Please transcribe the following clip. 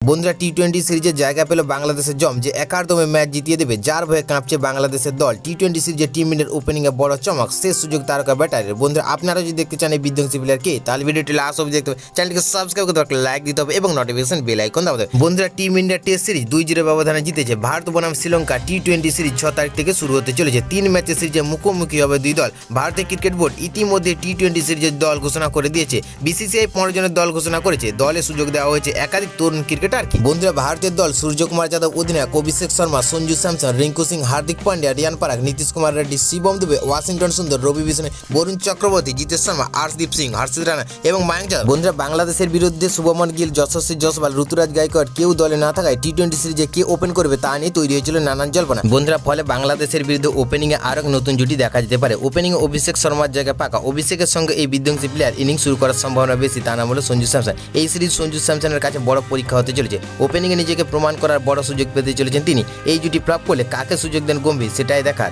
বন্ধুরা টি-20 সিরিজের জায়গা পেল বাংলাদেশের জম, যে একাদমে ম্যাচ জিতিয়ে দেবে, যার ভয়ে কাঁপছে বাংলাদেশের দল। টি-20 সিরিজের টিম ইন্ডিয়ার ওপেনিংয়ে বড় চমক, শেষ সুযোগ তারকা ব্যাটারের। বন্ধুরা আপনারা যদি দেখতে চান এই বিধ্বংসী প্লেয়ার কে, তাহলে ভিডিওটি লাস্ট অবধি দেখতে হবে, চ্যানেলটিকে সাবস্ক্রাইব করতে হবে, লাইক দিতে হবে এবং নোটিফিকেশন বেল আইকন দাবাতে হবে। বন্ধুরা টিম ইন্ডিয়া টেস্ট সিরিজ 2-0 ব্যবধানে জিতেছে ভারত বনাম শ্রীলঙ্কা। টি-20 সিরিজ 6 তারিখ থেকে শুরু হতে চলেছে। 3 ম্যাচের সিরিজে মুখোমুখি হবে দুই দল। ভারতের ক্রিকেট বোর্ড ইতিমধ্যে টি-20 সিরিজের দল ঘোষণা করে দিয়েছে। বিসিসিআই 15 জনের দল ঘোষণা করেছে। দলে সুযোগ দেওয়া হয়েছে একাধিক তরুণ ক্রিকেটার। বন্ধুরা ভারতের দল সূর্যকুমার যাদব অধিনায়ক, অভিষেক শর্মা, সঞ্জু স্যামসন, রিঙ্কু সিং, হার্দিক পান্ডিয়া, রিয়ান পরাগ, নীতিশ কুমার রেড্ডি, শিবম দুবে, ওয়াশিংটন সুন্দর, রবি বিষ্ণু, বরুণ চক্রবর্তী, জিতেশ শর্মা, আর্শদীপ সিং, হর্ষিত রানা এবং মায়াঙ্ক যাদব। বন্ধুরা বাংলাদেশের বিরুদ্ধে শুভমন গিল, যশস্বী জয়সওয়াল, ঋতুরাজ গায়কোয়াড় কেউ দলে না থাকায় টি-20 সিরিজে কে ওপেন করবে তা নিয়ে তৈরি হয়েছিল নানান জল্পনা। বন্ধুরা ফলে বাংলাদেশের বিরুদ্ধে ওপেনিংয়ে আরও নতুন জুটি দেখা যেতে পারে। ওপেনিংয়ে অভিষেক শর্মার জায়গায় পাকা। অভিষেকের সঙ্গে এই বিধ্বংসী প্লেয়ার ইনিংস শুরু করার সম্ভাবনা বেশি, তা নাম হলো সঞ্জু স্যামসন। এই সিরিজ সঞ্জু স্যামসনের কাছে বড় পরীক্ষা হতে চলেছে। ওপেনিংয়ে নিজেকে প্রমাণ করার বড় সুযোগ পেতে চলেছেন তিনি। এই জুটি ফ্লপ করলে কাকে সুযোগ দেন গম্ভীর, সেটাই দেখার।